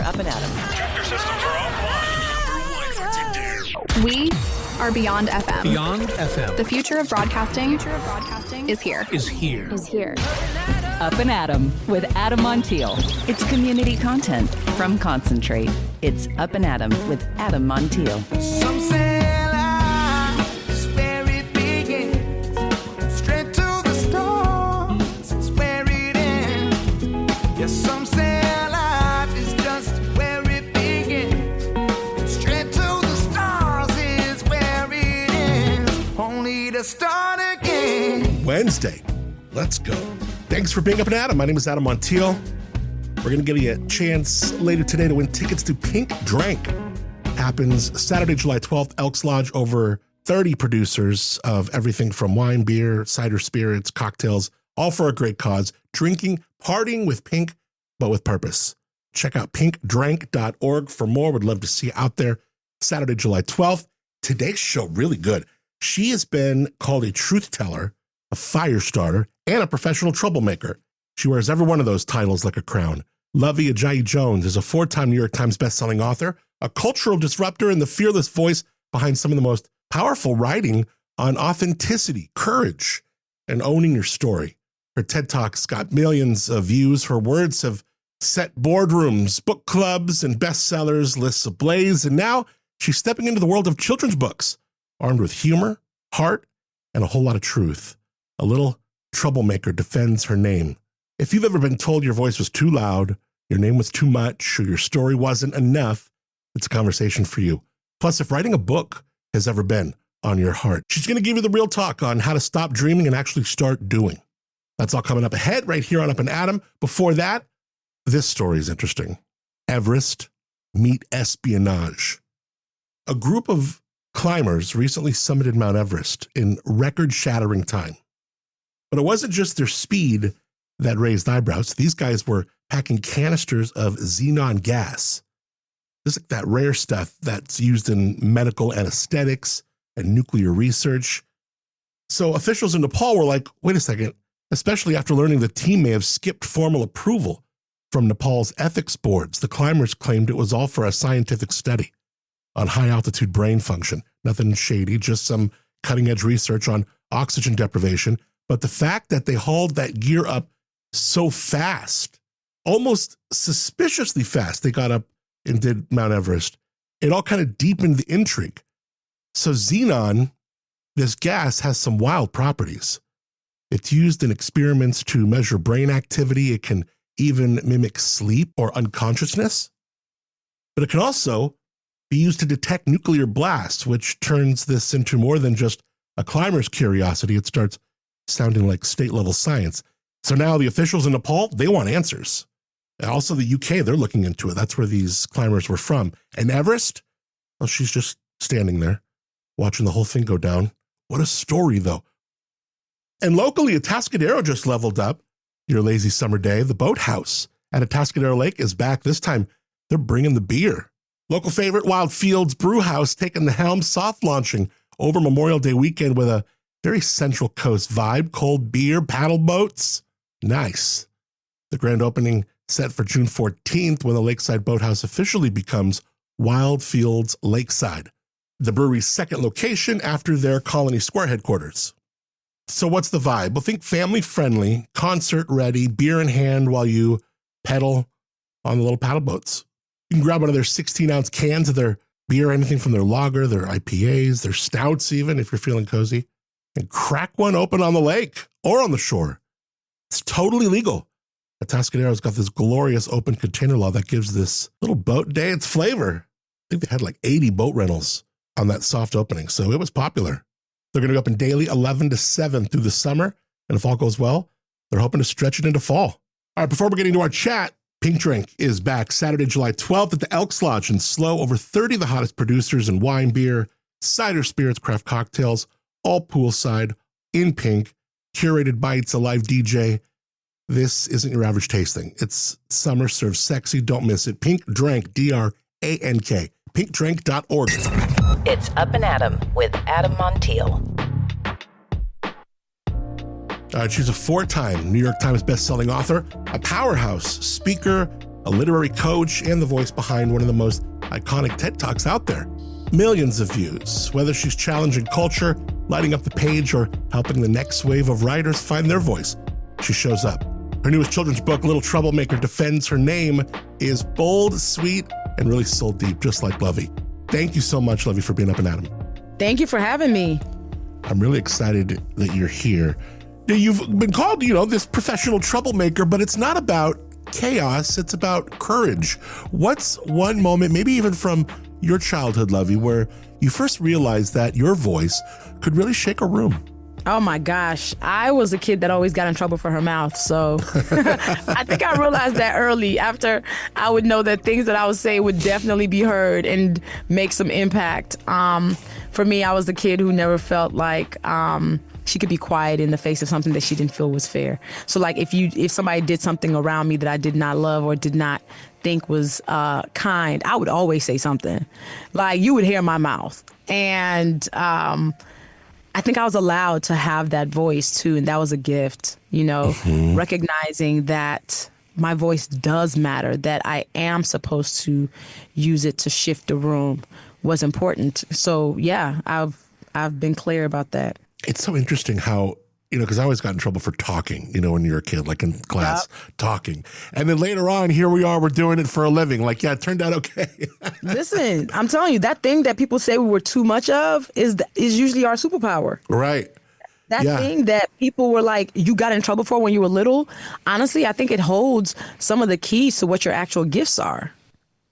Up and Adam. Tractor systems are offline. We are Beyond FM. Beyond FM. The future of broadcasting is here. Up and Adam with Adam Montiel. It's community content from Concentrate. It's Up and Adam with Adam Montiel. Some say life is where it begins. Straight to the stars is where it ends. Yes, some say life is just where it begins. Straight to the stars is where it ends. Only to start again. Wednesday. Let's go. Thanks for being Up and Adam. My name is Adam Montiel. We're going to give you a chance later today to win tickets to Pink Drank. Happens Saturday, July 12th, Elks Lodge. Over 30 producers of everything from wine, beer, cider spirits, cocktails, all for a great cause. Drinking, partying with Pink, but with purpose. Check out pinkdrank.org for more. Would love to see you out there. Saturday, July 12th. Today's show, really good. She has been called a truth teller, a fire starter, and a professional troublemaker. She wears every one of those titles like a crown. Luvvie Ajayi Jones is a 4-time New York Times bestselling author, a cultural disruptor, and the fearless voice behind some of the most powerful writing on authenticity, courage, and owning your story. Her TED Talks got millions of views. Her words have set boardrooms, book clubs, and bestsellers lists ablaze. And now she's stepping into the world of children's books, armed with humor, heart, and a whole lot of truth. A little troublemaker defends her name. If you've ever been told your voice was too loud, your name was too much, or your story wasn't enough, it's a conversation for you. Plus, if writing a book has ever been on your heart, she's going to give you the real talk on how to stop dreaming and actually start doing. That's all coming up ahead right here on Up and Adam. Before that, this story is interesting. Everest meet espionage. A group of climbers recently summited Mount Everest in record-shattering time. But it wasn't just their speed that raised eyebrows. These guys were packing canisters of xenon gas. This is like that rare stuff that's used in medical anesthetics and nuclear research. So officials in Nepal were like, wait a second, especially after learning the team may have skipped formal approval from Nepal's ethics boards. The climbers claimed it was all for a scientific study on high-altitude brain function. Nothing shady, just some cutting-edge research on oxygen deprivation. But the fact that they hauled that gear up so fast, almost suspiciously fast, they got up and did Mount Everest, it all kind of deepened the intrigue. So xenon, this gas, has some wild properties. It's used in experiments to measure brain activity. It can even mimic sleep or unconsciousness. But it can also be used to detect nuclear blasts, which turns this into more than just a climber's curiosity. It starts sounding like state-level science. So now the officials in Nepal, they want answers. And also the UK, they're looking into it. That's where these climbers were from. And Everest, well, she's just standing there watching the whole thing go down. What a story, though. And locally, Atascadero just leveled up. Your lazy summer day, the boathouse at Atascadero Lake is back. This time, they're bringing the beer. Local favorite Wild Fields Brew House taking the helm, soft launching over Memorial Day weekend with a very Central Coast vibe, cold beer, paddle boats. Nice. The grand opening set for June 14th when the Lakeside Boathouse officially becomes Wild Fields Lakeside, the brewery's second location after their Colony Square headquarters. So what's the vibe? Well, think family-friendly, concert-ready, beer in hand while you pedal on the little paddle boats. You can grab one of their 16-ounce cans of their beer, anything from their lager, their IPAs, their stouts even, if you're feeling cozy, and crack one open on the lake or on the shore. It's totally legal. Atascadero's got this glorious open container law that gives this little boat day its flavor. I think they had like 80 boat rentals on that soft opening, so it was popular. They're going to be open daily 11 to 7 through the summer, and if all goes well, they're hoping to stretch it into fall. All right, before we get into our chat, Pink Drink is back Saturday, July 12th at the Elks Lodge in Slow. Over 30 of the hottest producers in wine, beer, cider spirits, craft cocktails, all poolside, in pink, curated bites, a live DJ. This isn't your average tasting. It's summer served sexy. Don't miss it. Pink Drank, D-R-A-N-K, pinkdrank.org. It's Up and Adam with Adam Montiel. She's a 4-time New York Times bestselling author, a powerhouse speaker, a literary coach, and the voice behind one of the most iconic TED Talks out there. Millions of views. Whether she's challenging culture, lighting up the page, or helping the next wave of writers find their voice, she shows up. Her newest children's book, Little Troublemaker, defends her name, is bold, sweet, and really soul deep, just like Luvvie. Thank you so much, Luvvie, for being up and at 'em. Thank you for having me. I'm really excited that you're here. Now, you've been called, this professional troublemaker, but it's not about chaos, it's about courage. What's one moment, maybe even from your childhood, Luvvie, where you first realized that your voice could really shake a room? Oh my gosh. I was a kid that always got in trouble for her mouth. So I think I realized that early, after I would know that things that I would say would definitely be heard and make some impact. For me, I was the kid who never felt like she could be quiet in the face of something that she didn't feel was fair. So like if somebody did something around me that I did not love or did not think was kind, I would always say something. Like, you would hear my mouth. And I think I was allowed to have that voice too, and that was a gift, recognizing that my voice does matter, that I am supposed to use it to shift the room was important. So yeah, I've been clear about that. It's so interesting how, because I always got in trouble for talking, when you're a kid, like in class, talking. And then later on, here we are, we're doing it for a living. Like, yeah, it turned out okay. Listen, I'm telling you, that thing that people say we were too much of is usually our superpower. Right. That thing that people were like, you got in trouble for when you were little, honestly, I think it holds some of the keys to what your actual gifts are.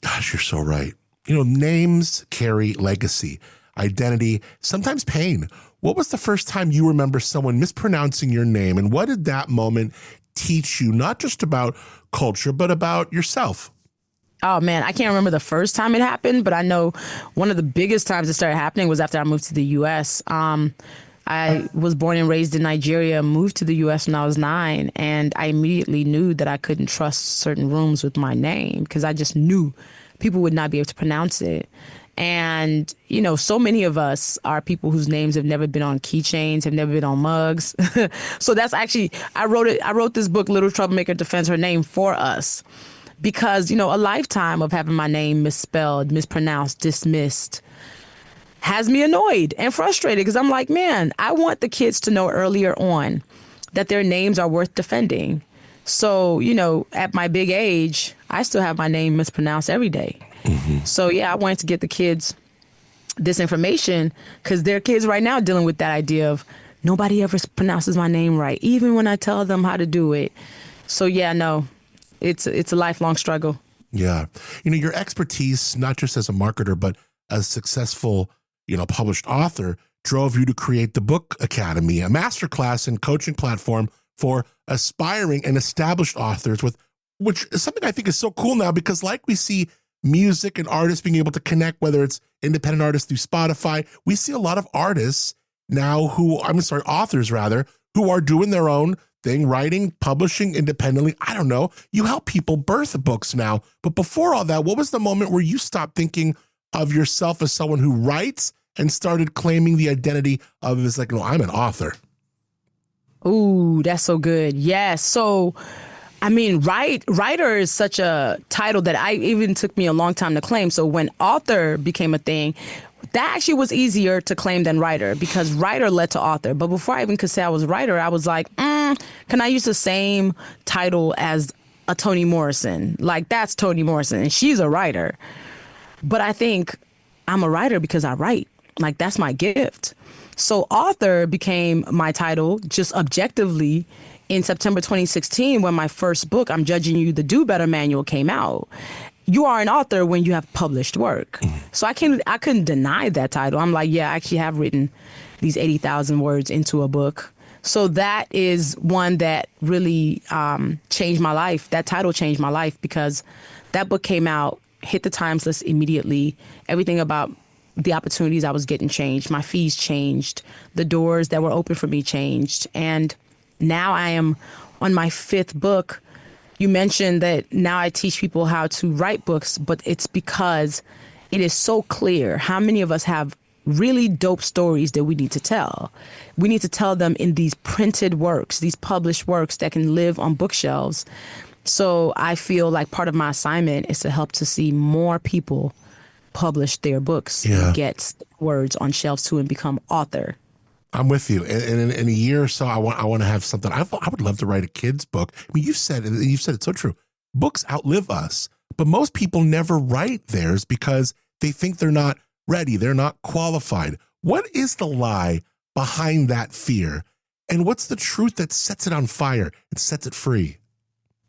Gosh, you're so right. Names carry legacy, identity, sometimes pain. What was the first time you remember someone mispronouncing your name, and what did that moment teach you, not just about culture, but about yourself? Oh, man, I can't remember the first time it happened, but I know one of the biggest times it started happening was after I moved to the U.S. I was born and raised in Nigeria, moved to the U.S. when I was 9, and I immediately knew that I couldn't trust certain rooms with my name because I just knew people would not be able to pronounce it. And, so many of us are people whose names have never been on keychains, have never been on mugs. So that's actually, I wrote this book, Little Troublemaker Defends Her Name, for us. Because, a lifetime of having my name misspelled, mispronounced, dismissed has me annoyed and frustrated because I'm like, man, I want the kids to know earlier on that their names are worth defending. So, at my big age, I still have my name mispronounced every day. Mm-hmm. So, yeah, I wanted to get the kids this information because there are kids right now dealing with that idea of nobody ever pronounces my name right, even when I tell them how to do it. So, yeah, no, it's a lifelong struggle. Yeah. Your expertise, not just as a marketer, but as a successful, published author, drove you to create the Book Academy, a masterclass and coaching platform for aspiring and established authors, which is something I think is so cool now because like we see music and artists being able to connect, whether it's independent artists through Spotify, we see a lot of artists now authors rather, who are doing their own thing, writing, publishing independently. I don't know. You help people birth books now. But before all that, what was the moment where you stopped thinking of yourself as someone who writes and started claiming the identity of as like, no, I'm an author? Ooh, that's so good. Yes. So, writer is such a title that even took me a long time to claim. So when author became a thing, that actually was easier to claim than writer because writer led to author. But before I even could say I was writer, I was like, can I use the same title as a Toni Morrison? Like, that's Toni Morrison and she's a writer. But I think I'm a writer because I write. Like, that's my gift. So author became my title just objectively in September 2016 when my first book, I'm Judging You, the Do Better Manual, came out. You are an author when you have published work. So I couldn't deny that title. I'm like, yeah, I actually have written these 80,000 words into a book. So that is one that really changed my life. That title changed my life because that book came out, hit the Times list immediately. Everything about the opportunities I was getting changed. My fees changed. The doors that were open for me changed. And now I am on my 5th book. You mentioned that now I teach people how to write books, but it's because it is so clear how many of us have really dope stories that we need to tell. We need to tell them in these printed works, these published works that can live on bookshelves. So I feel like part of my assignment is to help to see more people publish their books, get words on shelves too, and become author. I'm with you. And in a year or so, I want to have something. I would love to write a kid's book. I mean, you've said it so true. Books outlive us, but most people never write theirs because they think they're not ready. They're not qualified. What is the lie behind that fear? And what's the truth that sets it on fire and sets it free?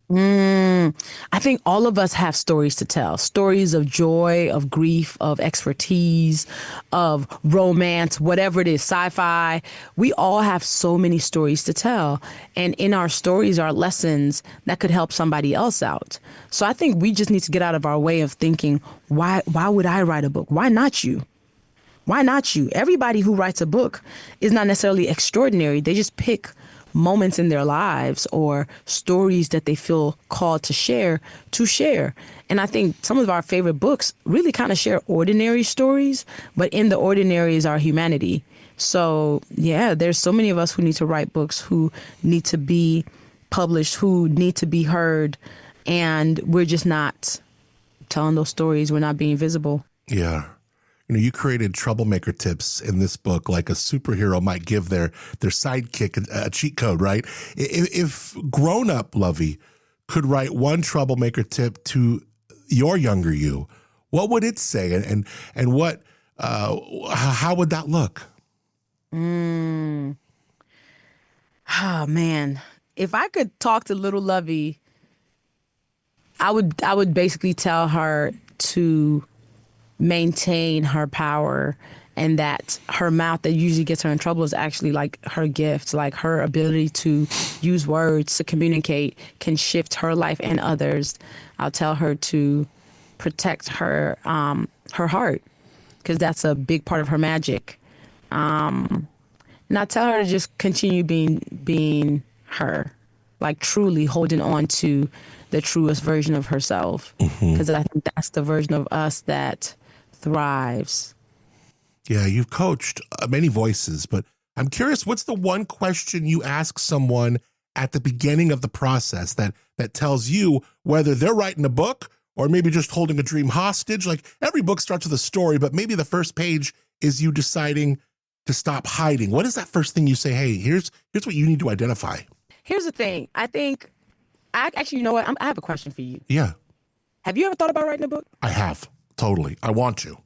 I think all of us have stories to tell, stories of joy, of grief, of expertise, of romance, whatever it is, sci-fi. We all have so many stories to tell. And in our stories are lessons that could help somebody else out. So I think we just need to get out of our way of thinking, why would I write a book? Why not you? Why not you? Everybody who writes a book is not necessarily extraordinary. They just pick moments in their lives or stories that they feel called to share. And I think some of our favorite books really kind of share ordinary stories, but in the ordinary is our humanity. So yeah, there's so many of us who need to write books, who need to be published, who need to be heard. And we're just not telling those stories. We're not being visible. Yeah. You created Troublemaker tips in this book like a superhero might give their sidekick a cheat code, right? If grown-up Luvvie could write one Troublemaker tip to your younger you, what would it say? And what how would that look? Oh, man. If I could talk to little Luvvie, I would basically tell her to maintain her power, and that her mouth that usually gets her in trouble is actually like her gift, like her ability to use words to communicate can shift her life and others. I'll tell her to protect her her heart, because that's a big part of her magic. And I tell her to just continue being her, like truly holding on to the truest version of herself, because I think that's the version of us that thrives. Yeah, you've coached many voices, but I'm curious, what's the one question you ask someone at the beginning of the process that tells you whether they're writing a book or maybe just holding a dream hostage? Like, every book starts with a story, but maybe the first page is you deciding to stop hiding. What is that first thing you say? Hey, here's what you need to identify. Here's the thing. Actually, you know what? I have a question for you. Yeah. Have you ever thought about writing a book? I have. Totally. I want to.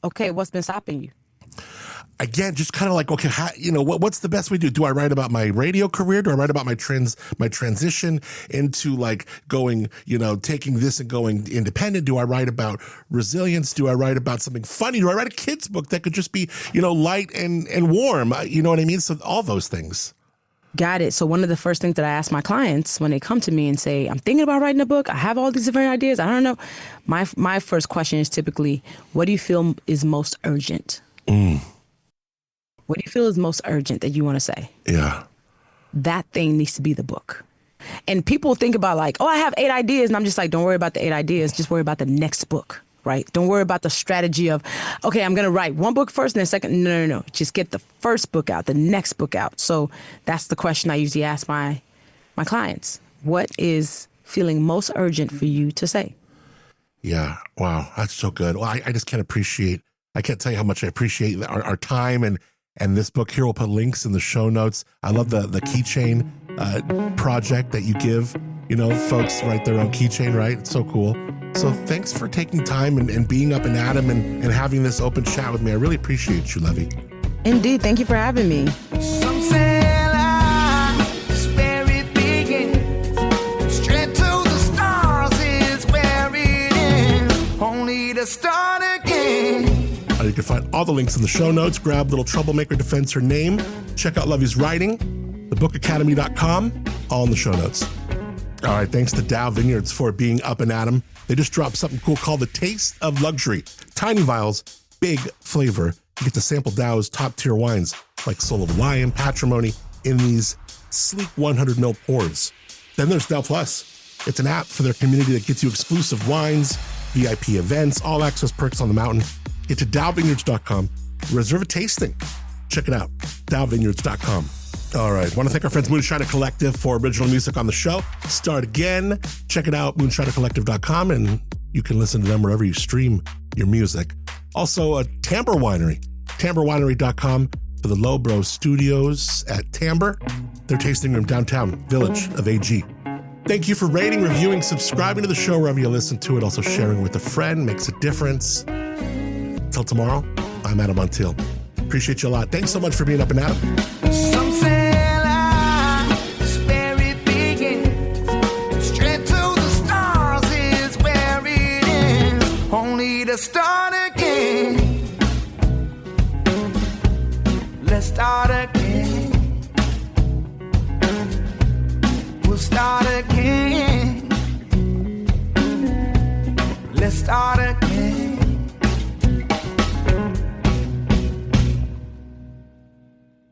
Okay, what's been stopping you? Again, just kind of like, okay, what's the best way to do? Do I write about my radio career? Do I write about my transition into like going, taking this and going independent? Do I write about resilience? Do I write about something funny? Do I write a kid's book that could just be, light and warm? You know what I mean? So all those things. Got it. So one of the first things that I ask my clients when they come to me and say, I'm thinking about writing a book, I have all these different ideas, I don't know. My first question is typically, what do you feel is most urgent? What do you feel is most urgent that you want to say? Yeah. That thing needs to be the book. And people think about like, I have 8 ideas. And I'm just like, don't worry about the 8 ideas. Just worry about the next book, right? Don't worry about the strategy of, okay, I'm going to write one book first and then second. No. Just get the first book out, the next book out. So that's the question I usually ask my clients. What is feeling most urgent for you to say? Yeah. Wow. That's so good. Well, I just can't tell you how much I appreciate our time and this book here. We'll put links in the show notes. I love the Keychain project that you give, folks write their own keychain, right? It's so cool. So thanks for taking time and being up and at 'em and having this open chat with me. I really appreciate you, Luvvie. Indeed. Thank you for having me. Some say life is where it begins. Straight to the stars is where it ends. Only to start again. You can find all the links in the show notes. Grab Little Troublemaker defends her name. Check out Luvvie's writing, thebookacademy.com, all in the show notes. All right, thanks to Dow Vineyards for being up and at 'em. They just dropped something cool called the Taste of Luxury. Tiny vials, big flavor. You get to sample Dow's top-tier wines like Soul of Lion, Patrimony in these sleek 100 ml pours. Then there's Dow Plus. It's an app for their community that gets you exclusive wines, VIP events, all access perks on the mountain. Get to dowvineyards.com, reserve a tasting. Check it out, dowvineyards.com. All right. Want to thank our friends Moonshiner Collective for original music on the show. Start Again. Check it out, moonshinercollective.com, and you can listen to them wherever you stream your music. Also, Tamber Winery, tamberwinery.com for the Low Bro Studios at Tamber, their tasting room downtown Village of AG. Thank you for rating, reviewing, subscribing to the show wherever you listen to it. Also sharing with a friend makes a difference. Till tomorrow, I'm Adam Montiel. Appreciate you a lot. Thanks so much for being up and at 'em. Some say life's where it begins. Straight to the stars is where it ends. Only to start again. Let's start again. We'll start again. Let's start again.